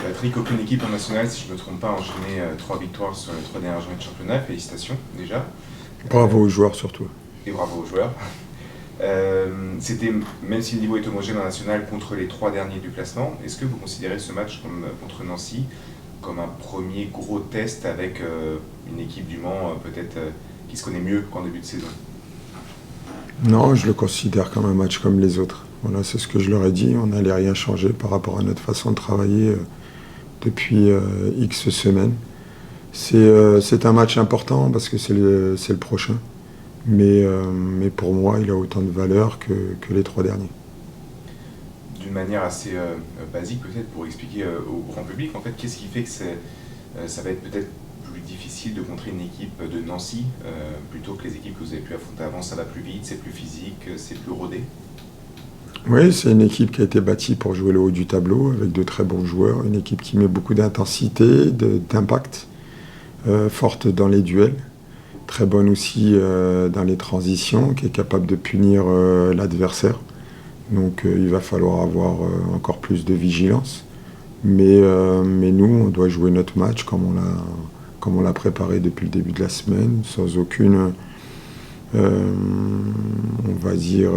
Patrick, aucune équipe en national, si je ne me trompe pas, a enchaîné 3 victoires sur les 3 dernières journées de championnat. Félicitations déjà. Bravo aux joueurs surtout. Et bravo aux joueurs. C'était, même si le niveau est homogène en national, contre les 3 derniers du classement. Est-ce que vous considérez ce match contre Nancy comme un premier gros test avec une équipe du Mans peut-être qui se connaît mieux qu'en début de saison? Non, je le considère comme un match comme les autres. Voilà, c'est ce que je leur ai dit. On n'allait rien changer par rapport à notre façon de travailler depuis X semaines. C'est un match important parce que c'est le prochain. Mais pour moi, il a autant de valeur que les 3 derniers. D'une manière assez basique peut-être pour expliquer au grand public, en fait, qu'est-ce qui fait que ça va être peut-être plus difficile de contrer une équipe de Nancy plutôt que les équipes que vous avez pu affronter avant? Ça va plus vite, c'est plus physique, c'est plus rodé? Oui, c'est une équipe qui a été bâtie pour jouer le haut du tableau avec de très bons joueurs, une équipe qui met beaucoup d'intensité, d'impact, forte dans les duels, très bonne aussi dans les transitions, qui est capable de punir l'adversaire. Donc il va falloir avoir encore plus de vigilance. Mais nous, on doit jouer notre match comme on l'a préparé depuis le début de la semaine, sans aucune, on va dire,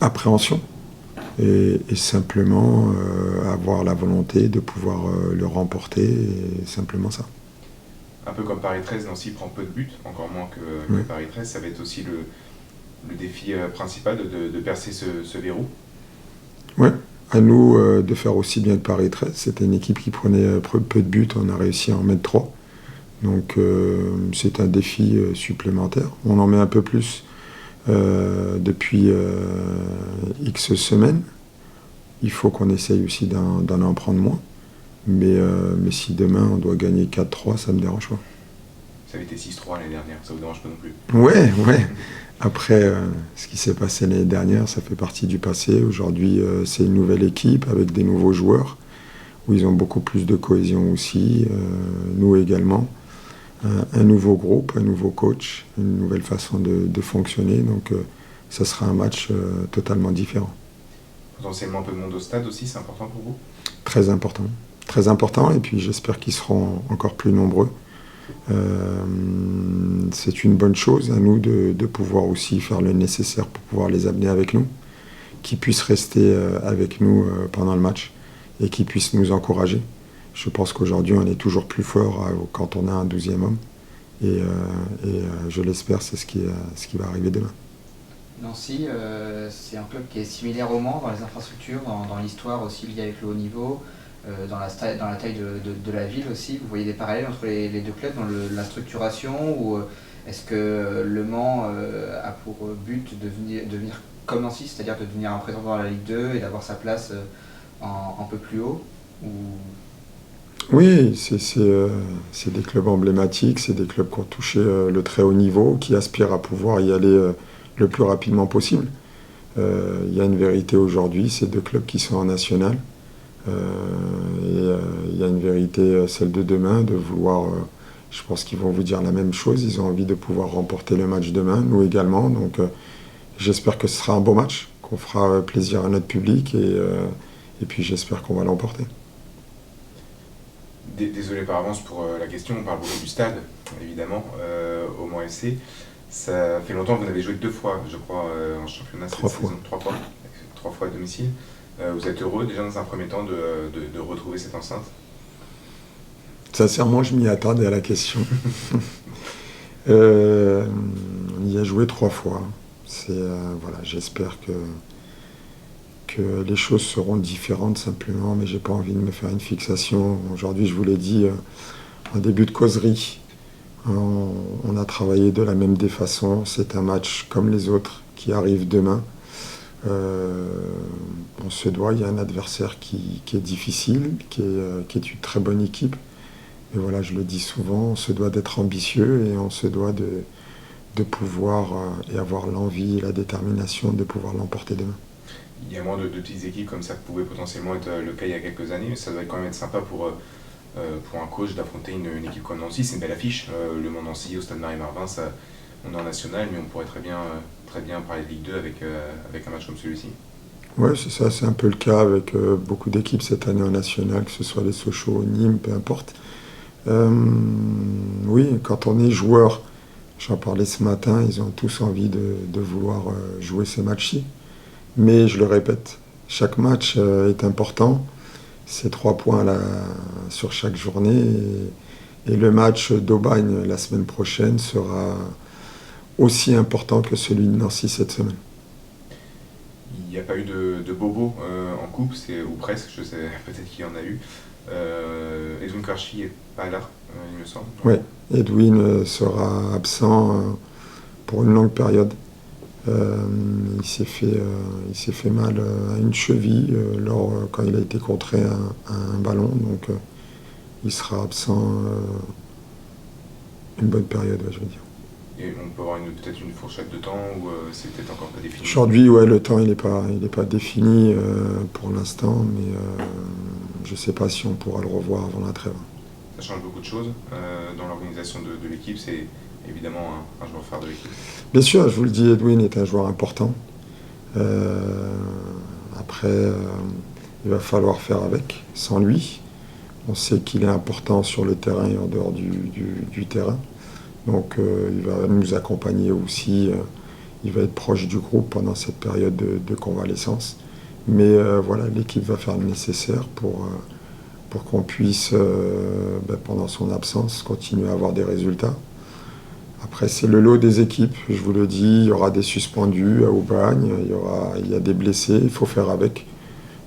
appréhension. Et simplement avoir la volonté de pouvoir le remporter, et simplement ça. Un peu comme Paris 13, Nancy prend peu de buts, encore moins que Paris 13. Ça va être aussi le défi principal de percer ce verrou. Oui, à nous de faire aussi bien que Paris 13. C'était une équipe qui prenait peu de buts, on a réussi à en mettre 3. Donc c'est un défi supplémentaire. On en met un peu plus depuis X semaines. Il faut qu'on essaye aussi d'en en prendre moins. Mais si demain on doit gagner 4-3, ça ne me dérange pas. Ça avait été 6-3 l'année dernière, ça ne vous dérange pas non plus? Ouais. Après, ce qui s'est passé l'année dernière, ça fait partie du passé. Aujourd'hui, c'est une nouvelle équipe avec des nouveaux joueurs, où ils ont beaucoup plus de cohésion aussi, nous également. Un nouveau groupe, un nouveau coach, une nouvelle façon de fonctionner. Donc, ça sera un match totalement différent. Potentiellement un peu de monde au stade aussi, c'est important pour vous? Très important. Très important, et puis j'espère qu'ils seront encore plus nombreux. C'est une bonne chose à nous de pouvoir aussi faire le nécessaire pour pouvoir les amener avec nous, qu'ils puissent rester avec nous pendant le match et qu'ils puissent nous encourager. Je pense qu'aujourd'hui on est toujours plus fort quand on a un 12e homme et je l'espère, c'est ce qui va arriver demain. Nancy, c'est un club qui est similaire au Mans dans les infrastructures, dans l'histoire aussi liée avec le haut niveau, dans la taille de la ville aussi. Vous voyez des parallèles entre les deux clubs dans la structuration, ou est-ce que Le Mans a pour but de devenir comme Nancy, c'est-à-dire de devenir un prétendant à la Ligue 2 et d'avoir sa place un peu plus haut, ou... Oui, c'est des clubs emblématiques, c'est des clubs qui ont touché le très haut niveau, qui aspirent à pouvoir y aller le plus rapidement possible. Il y a une vérité aujourd'hui, c'est 2 clubs qui sont en national. Il y a une vérité, celle de demain, de vouloir, je pense qu'ils vont vous dire la même chose, ils ont envie de pouvoir remporter le match demain, nous également. Donc j'espère que ce sera un beau match, qu'on fera plaisir à notre public et puis j'espère qu'on va l'emporter. Désolé par avance pour la question, on parle beaucoup du stade, évidemment, au Mans FC. Ça fait longtemps que vous avez joué 2 fois, je crois, en championnat cette saison. 3 fois. 3 fois à domicile. Vous êtes heureux déjà dans un premier temps de retrouver cette enceinte? Sincèrement, je m'y attendais à la question. On y a joué 3 fois. Voilà, j'espère que les choses seront différentes simplement, mais j'ai pas envie de me faire une fixation. Aujourd'hui, je vous l'ai dit en début de causerie, on a travaillé de la même des façons. C'est un match comme les autres qui arrive demain. On se doit, il y a un adversaire qui est difficile, qui est une très bonne équipe. Et voilà, je le dis souvent, on se doit d'être ambitieux et on se doit de pouvoir et avoir l'envie et la détermination de pouvoir l'emporter demain. Il y a moins de petites équipes comme ça que pouvait potentiellement être le cas il y a quelques années, mais ça doit quand même être sympa pour un coach d'affronter une équipe comme Nancy. C'est une belle affiche, le Mans Nancy au Stade Marie-Marvin, on est en national, mais on pourrait très bien parler de Ligue 2 avec un match comme celui-ci. Oui, c'est ça, c'est un peu le cas avec beaucoup d'équipes cette année en national, que ce soit les Sochaux, Nîmes, peu importe. Oui, quand on est joueur, j'en parlais ce matin, ils ont tous envie de vouloir jouer ces matchs-ci. Mais je le répète, chaque match est important. C'est 3 points sur chaque journée. Et le match d'Aubagne la semaine prochaine sera aussi important que celui de Nancy cette semaine. Il n'y a pas eu de bobo en coupe, ou presque, je sais, peut-être qu'il y en a eu. Edwin Karchi n'est pas là, il me semble. Oui, Edwin sera absent pour une longue période. Il s'est fait mal à une cheville quand il a été contré à un ballon, donc il sera absent une bonne période, je veux dire. Et on peut avoir peut-être une fourchette de temps où c'est peut-être encore pas défini. Aujourd'hui, ouais, le temps il n'est pas défini pour l'instant, mais je ne sais pas si on pourra le revoir avant la trêve. Ça change beaucoup de choses dans l'organisation de l'équipe, c'est évidemment un joueur phare de l'équipe. Bien sûr, je vous le dis, Edwin est un joueur important. Après, il va falloir faire avec, sans lui. On sait qu'il est important sur le terrain et en dehors du terrain. Donc il va nous accompagner aussi, il va être proche du groupe pendant cette période de convalescence. Mais voilà, l'équipe va faire le nécessaire pour qu'on puisse, pendant son absence, continuer à avoir des résultats. Après, c'est le lot des équipes, je vous le dis, il y aura des suspendus à Aubagne, il y a des blessés, il faut faire avec.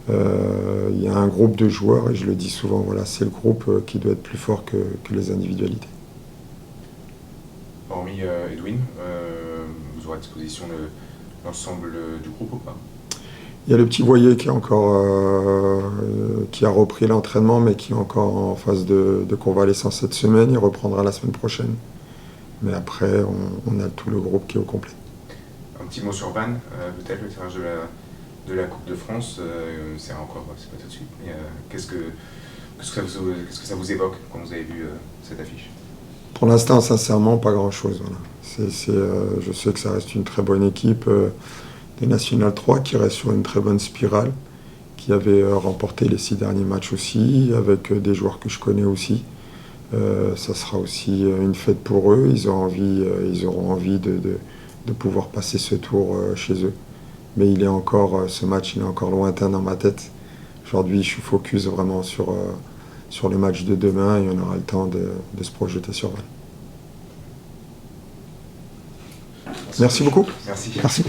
Il y a un groupe de joueurs, et je le dis souvent, voilà, c'est le groupe qui doit être plus fort que les individualités. Hormis Edwin, vous aurez à disposition l'ensemble du groupe ou pas? Il y a le petit Voyer qui a repris l'entraînement, mais qui est encore en phase de convalescence cette semaine. Il reprendra la semaine prochaine. Mais après, on a tout le groupe qui est au complet. Un petit mot sur Vannes, peut-être le tirage de la Coupe de France, c'est pas tout de suite, mais qu'est-ce que ça vous évoque quand vous avez vu cette affiche? Pour l'instant, sincèrement, pas grand-chose. Voilà. Je sais que ça reste une très bonne équipe de National 3 qui reste sur une très bonne spirale, qui avait remporté les 6 derniers matchs aussi, avec des joueurs que je connais aussi. Ça sera aussi une fête pour eux. Ils auront envie de pouvoir passer ce tour chez eux. Mais ce match il est encore lointain dans ma tête. Aujourd'hui, je suis focus vraiment sur le match de demain et on aura le temps de se projeter sur Vannes. Merci beaucoup. Merci. Merci.